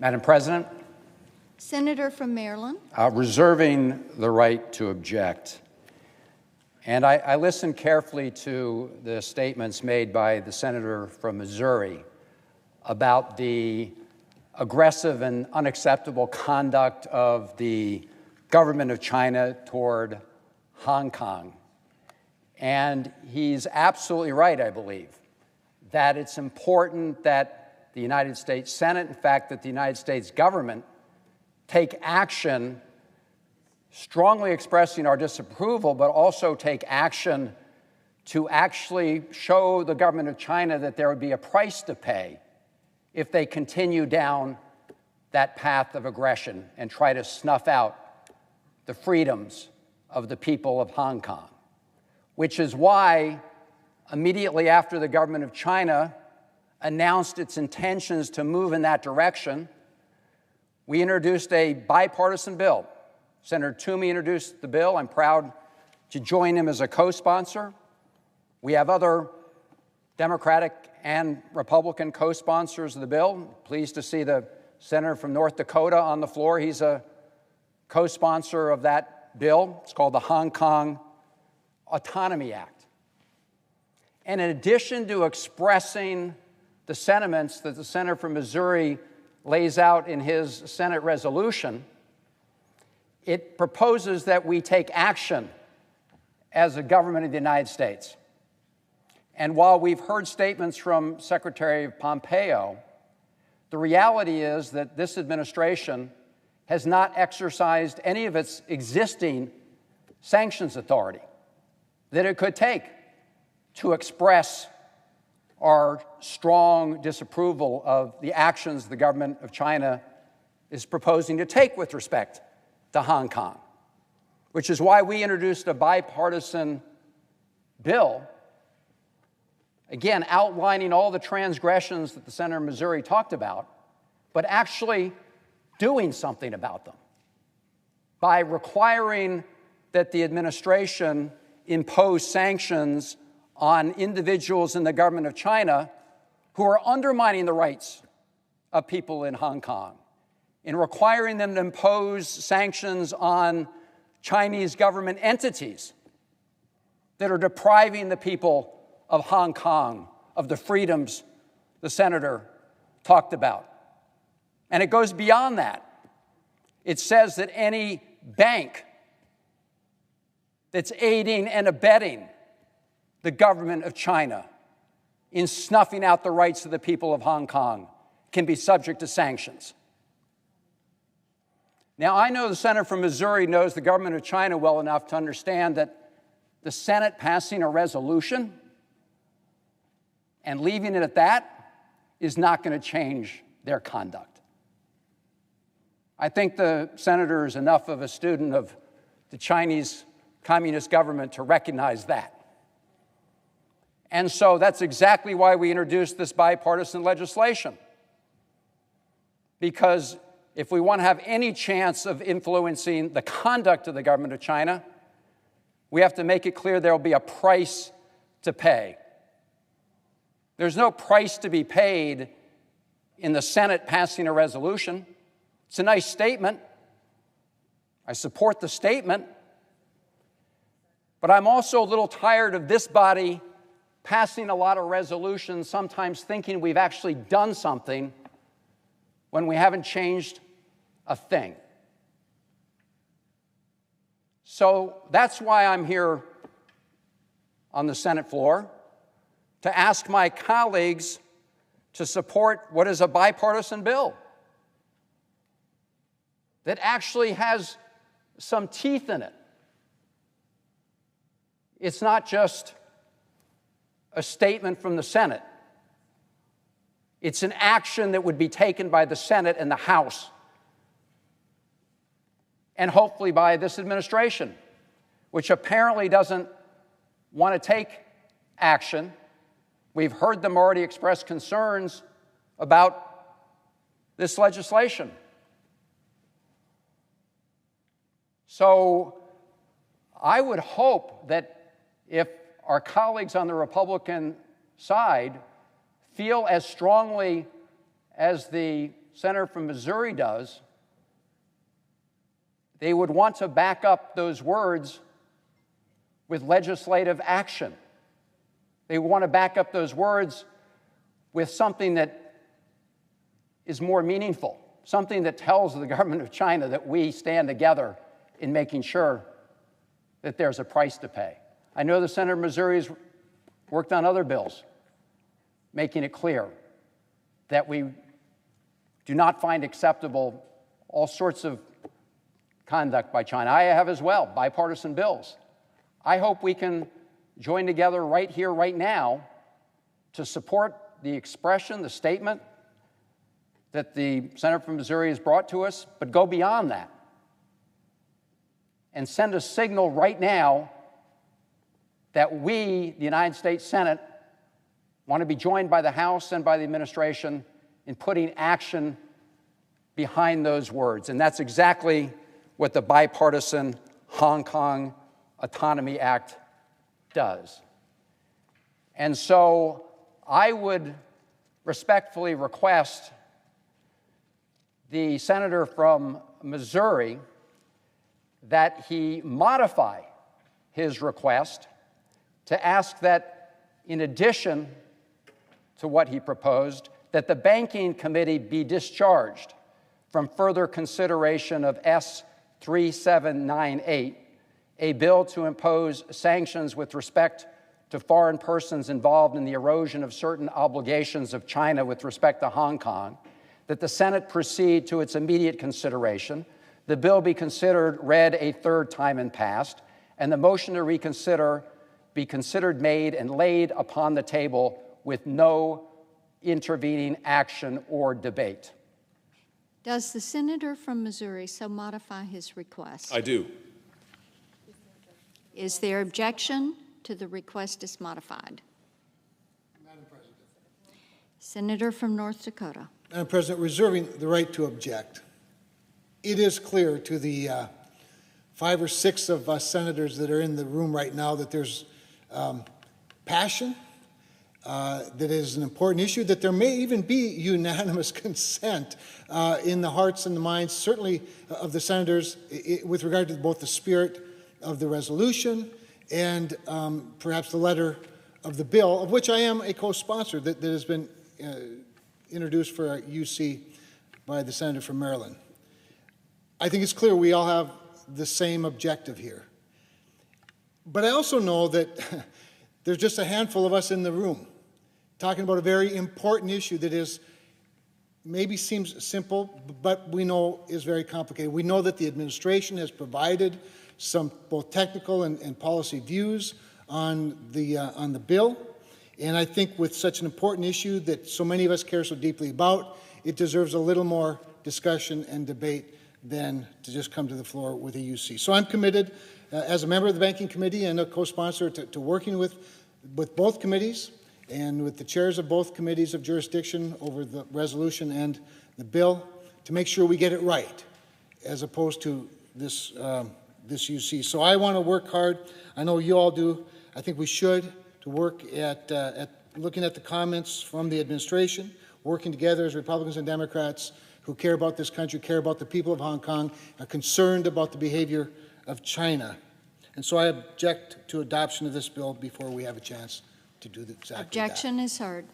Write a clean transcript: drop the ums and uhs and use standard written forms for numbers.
Madam President, Senator from Maryland. reserving the right to object. And I listened carefully to the statements made by the senator from Missouri about the aggressive and unacceptable conduct of the government of China toward Hong Kong. And he's absolutely right, I believe, that it's important that the United States Senate, in fact, that the United States government take action strongly expressing our disapproval, but also take action to actually show the government of China that there would be a price to pay if they continue down that path of aggression and try to snuff out the freedoms of the people of Hong Kong, which is why immediately after the government of China announced its intentions to move in that direction, we introduced a bipartisan bill. Senator Toomey introduced the bill. I'm proud to join him as a co-sponsor. We have other Democratic and Republican co-sponsors of the bill. Pleased to see the senator from North Dakota on the floor. He's a co-sponsor of that bill. It's called the Hong Kong Autonomy Act. And in addition to expressing the sentiments that the senator from Missouri lays out in his Senate resolution, it proposes that we take action as a government of the United States. And while we've heard statements from Secretary Pompeo, the reality is that this administration has not exercised any of its existing sanctions authority that it could take to express our strong disapproval of the actions the government of China is proposing to take with respect to Hong Kong, which is why we introduced a bipartisan bill, again, outlining all the transgressions that the senator from Missouri talked about, but actually doing something about them by requiring that the administration impose sanctions on individuals in the government of China who are undermining the rights of people in Hong Kong, in requiring them to impose sanctions on Chinese government entities that are depriving the people of Hong Kong of the freedoms the senator talked about. And it goes beyond that. It says that any bank that's aiding and abetting the government of China in snuffing out the rights of the people of Hong Kong can be subject to sanctions. Now, I know the senator from Missouri knows the government of China well enough to understand that the Senate passing a resolution and leaving it at that is not going to change their conduct. I think the senator is enough of a student of the Chinese Communist government to recognize that. And so that's exactly why we introduced this bipartisan legislation. Because if we want to have any chance of influencing the conduct of the government of China, we have to make it clear there will be a price to pay. There's no price to be paid in the Senate passing a resolution. It's a nice statement. I support the statement. But I'm also a little tired of this body passing a lot of resolutions, sometimes thinking we've actually done something when we haven't changed a thing. So that's why I'm here on the Senate floor, to ask my colleagues to support what is a bipartisan bill that actually has some teeth in it. It's not just a statement from the Senate. It's an action that would be taken by the Senate and the House, and hopefully by this administration, which apparently doesn't want to take action. We've heard them already express concerns about this legislation. So I would hope that if our colleagues on the Republican side feel as strongly as the senator from Missouri does, they would want to back up those words with legislative action. They want to back up those words with something that is more meaningful, something that tells the government of China that we stand together in making sure that there's a price to pay. I know the senator of Missouri has worked on other bills, making it clear that we do not find acceptable all sorts of conduct by China. I have as well, bipartisan bills. I hope we can join together right here, right now, to support the expression, the statement that the senator from Missouri has brought to us, but go beyond that and send a signal right now that we, the United States Senate, want to be joined by the House and by the administration in putting action behind those words. And that's exactly what the bipartisan Hong Kong Autonomy Act does. And so I would respectfully request the senator from Missouri that he modify his request to ask that, in addition to what he proposed, that the Banking Committee be discharged from further consideration of S. 3798, a bill to impose sanctions with respect to foreign persons involved in the erosion of certain obligations of China with respect to Hong Kong, that the Senate proceed to its immediate consideration, the bill be read a third time and passed, and the motion to reconsider be considered made and laid upon the table with no intervening action or debate. Does the senator from Missouri so modify his request? I do. Is there objection to the request as modified? Madam President. Senator from North Dakota. Madam President, reserving the right to object. It is clear to the 5 or 6 of us senators that are in the room right now that there's passion, that it is an important issue, that there may even be unanimous consent in the hearts and the minds, certainly of the senators, with regard to both the spirit of the resolution and perhaps the letter of the bill, of which I am a co-sponsor, that has been introduced for UC by the senator from Maryland. I think it's clear we all have the same objective here. But I also know that there's just a handful of us in the room talking about a very important issue that is maybe seems simple, but we know is very complicated. We know that the administration has provided some both technical and policy views on the bill. And I think with such an important issue that so many of us care so deeply about, it deserves a little more discussion and debate than to just come to the floor with a UC. So I'm committed as a member of the Banking Committee and a co-sponsor to working with both committees and with the chairs of both committees of jurisdiction over the resolution and the bill to make sure we get it right as opposed to this UC. So I want to work hard. I know you all do. I think we should to work at looking at the comments from the administration, working together as Republicans and Democrats who care about this country, care about the people of Hong Kong, are concerned about the behavior of China. And so I object to adoption of this bill before we have a chance to do exactly that. Objection is heard.